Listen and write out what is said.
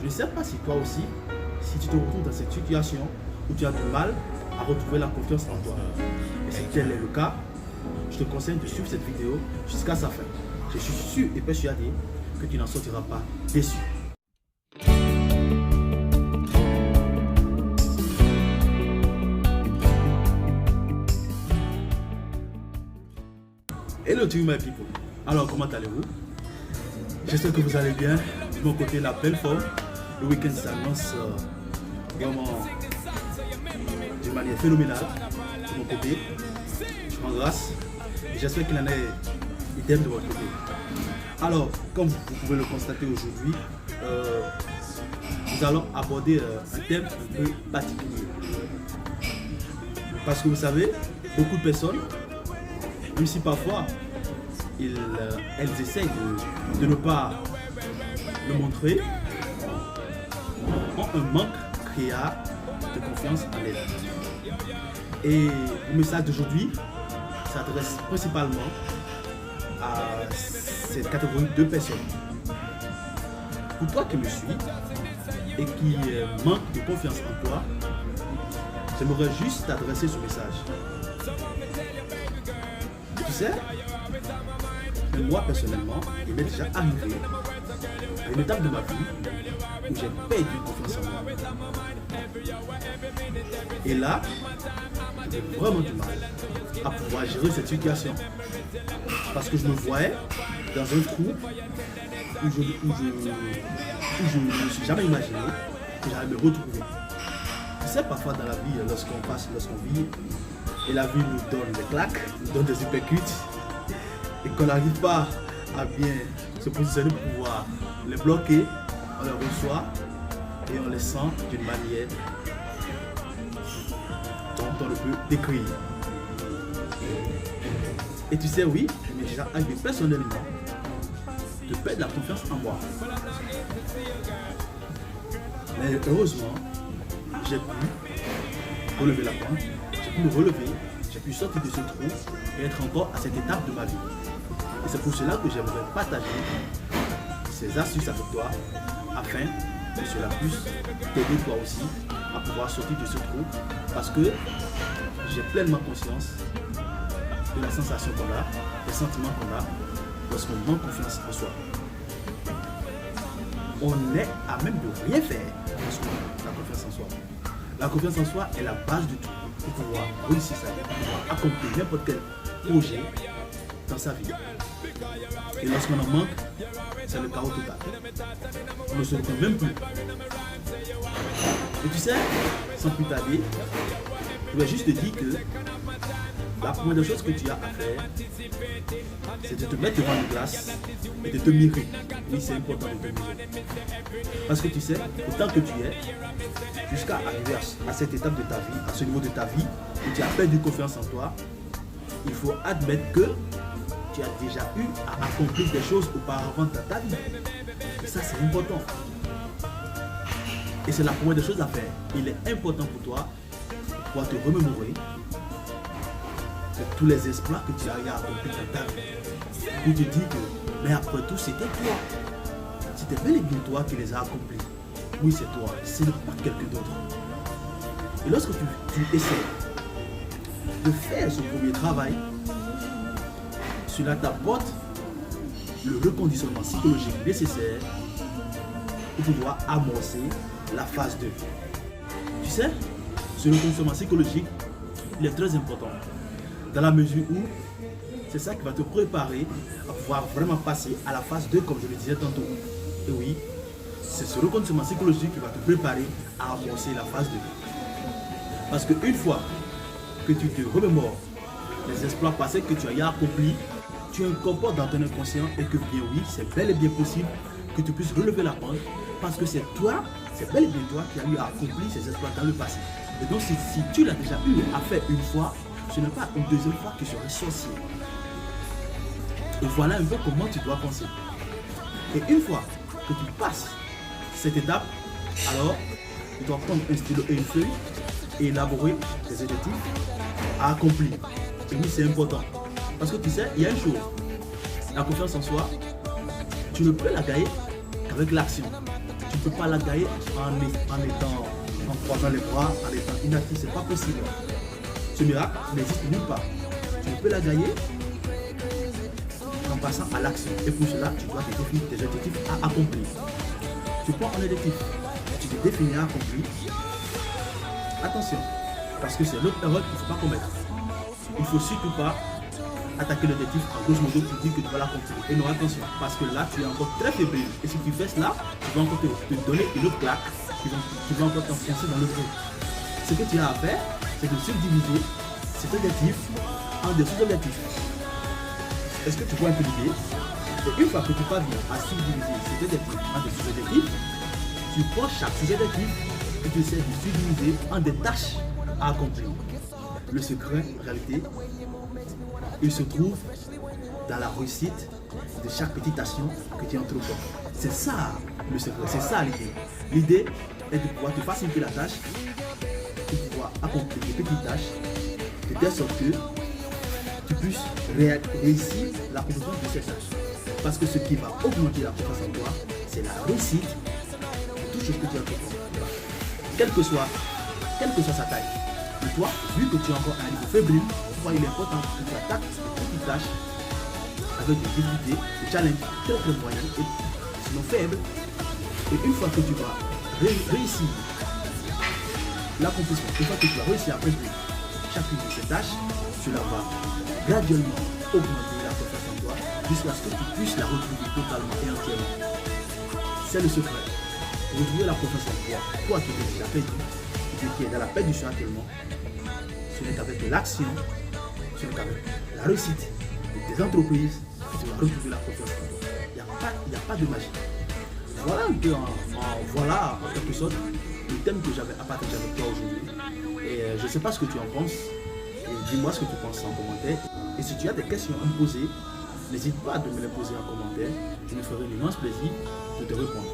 ne sais pas si toi aussi, si tu te retrouves dans cette situation où tu as du mal à retrouver la confiance en toi. Et si tel est le cas, je te conseille de suivre cette vidéo jusqu'à sa fin. Je suis sûr et persuadé que tu n'en sortiras pas déçu. Hello to you my people. Alors comment allez-vous? J'espère que vous allez bien. De mon côté, la belle forme. Le week-end s'annonce vraiment d'une manière phénoménale. De mon côté, je rends grâce. Et j'espère qu'il en est idem de votre côté. Alors, comme vous pouvez le constater aujourd'hui, nous allons aborder un thème un peu particulier. Parce que vous savez, beaucoup de personnes, même si parfois elles essayent de ne pas le montrer, ont un manque créa de confiance en elles. Et le message d'aujourd'hui s'adresse principalement à cette catégorie de personnes. Pour toi qui me suis et qui manque de confiance en toi, j'aimerais juste t'adresser ce message. Tu sais, moi personnellement, il m'est déjà arrivé à une étape de ma vie où j'ai perdu confiance en moi. Et là, j'ai vraiment du mal à pouvoir gérer cette situation. Parce que je me voyais dans un trou où je ne me suis jamais imaginé que j'allais me retrouver. Tu sais, parfois dans la vie, lorsqu'on vit, et la vie nous donne des claques, nous donne des uppercuts, et qu'on n'arrive pas à bien se positionner pour pouvoir les bloquer, on les reçoit et on les sent d'une manière dont on ne peut décrire. Et tu sais, oui, il m'est déjà arrivé personnellement de perdre la confiance en moi. Mais heureusement, j'ai pu relever la pente, j'ai pu me relever, j'ai pu sortir de ce trou et être encore à cette étape de ma vie. Et c'est pour cela que j'aimerais partager ces astuces avec toi afin que cela puisse t'aider toi aussi à pouvoir sortir de ce trou, parce que j'ai pleinement conscience de la sensation qu'on a, des sentiments qu'on a lorsqu'on manque confiance en soi. On est à même de rien faire lorsqu'on a la confiance en soi. La confiance en soi est la base du tout pour pouvoir réussir sa vie, pour pouvoir accomplir n'importe quel projet dans sa vie. Et lorsqu'on en manque, c'est le chaos total. On ne se retrouve même plus. Et tu sais, sans plus tarder, je vais juste te dire que la première chose que tu as à faire, c'est de te mettre devant une glace et de te mirer. Oui, c'est important de te mirer. Parce que tu sais, autant que tu es, jusqu'à arriver à cette étape de ta vie, à ce niveau de ta vie, où tu as perdu confiance en toi, il faut admettre que tu as déjà eu à accomplir des choses auparavant dans ta vie. Et ça, c'est important. Et c'est la première des choses à faire. Il est important pour toi de pouvoir te remémorer de tous les exploits que tu as eu à accomplir dans ta vie. Pour te dire que, mais après tout, c'était toi. C'était bel et bien toi qui les as accomplis. Oui, c'est toi. Ce n'est pas quelqu'un d'autre. Et lorsque tu essaies de faire ce premier travail, cela t'apporte le reconditionnement psychologique nécessaire pour pouvoir amorcer la phase 2. Tu sais, ce reconditionnement psychologique, il est très important dans la mesure où c'est ça qui va te préparer à pouvoir vraiment passer à la phase 2 comme je le disais tantôt. Et oui, c'est ce reconditionnement psychologique qui va te préparer à amorcer la phase 2. Parce qu'une fois que tu te remémores les exploits passés que tu as accomplis, tu incorpores dans ton inconscient et que bien oui, c'est bel et bien possible que tu puisses relever la pente parce que c'est toi, c'est bel et bien toi qui as eu à accomplir ces exploits dans le passé. Et donc si tu l'as déjà eu à faire une fois, ce n'est pas une deuxième fois qui serait sorcier. Et voilà un peu comment tu dois penser. Et une fois que tu passes cette étape, alors tu dois prendre un stylo et une feuille et élaborer des objectifs à accomplir. Et oui, c'est important. Parce que tu sais, il y a une chose. La confiance en soi, tu ne peux la gagner qu'avec l'action. Tu ne peux pas la gagner en croisant les bras, en étant inactif. C'est pas possible. Ce miracle n'existe nulle part. Tu ne peux la gagner en passant à l'action. Et pour cela, tu dois te définir tes objectifs à accomplir. Tu prends un objectif, tu te définis à accomplir. Attention, parce que c'est l'autre erreur qu'il ne faut pas commettre. Il ne faut surtout pas attaquer l'objectif en grosso modo pour dire que tu vas l'accomplir. Et non, attention, parce que là, tu es encore très fébrile. Et si tu fais cela, tu vas encore te donner une autre claque, tu vas encore t'enfoncer dans le trou. Ce que tu as à faire, c'est de subdiviser cet objectif en des sous-objectifs. Est-ce que tu vois un peu l'idée? Et une fois que tu parviens à subdiviser cet objectif en des sous-objectifs, tu prends chaque sous-objectif et tu essaies de subdiviser en des tâches à accomplir. Le secret, en réalité, il se trouve dans la réussite de chaque petite action que tu entreprends. C'est ça le secret, c'est ça l'idée. L'idée est de pouvoir te faciliter la tâche, de pouvoir accomplir des petites tâches, de telle sorte que tu puisses réussir l'accomplissement de ces tâches. Parce que ce qui va augmenter la confiance en toi, c'est la réussite de toute chose que tu entreprends. Quelle que soit sa taille. Et toi, vu que tu es encore à un niveau fébrile, il est important que tu attaques une petite tâche avec des difficultés, des challenges très moyens et sinon faibles. Et une fois que tu vas réussir l'accomplissement, une fois que tu vas réussir à accomplir chacune de ces tâches, cela va graduellement augmenter la confiance en toi jusqu'à ce que tu puisses la retrouver totalement et entièrement. C'est le secret. Pour retrouver la confiance en toi, toi qui es déjà perdu, qui est dans la perdition actuellement, ce n'est qu'avec l'action, ce n'est qu'avec la réussite de tes entreprises que tu vas retrouver la confiance en toi. Il n'y a pas de magie. Voilà un peu voilà en quelque sorte le thème que j'avais à partager avec toi aujourd'hui. Et je ne sais pas ce que tu en penses. Et dis-moi ce que tu penses en commentaire. Et si tu as des questions à me poser, n'hésite pas à me les poser en commentaire. Je me ferai un immense plaisir de te répondre.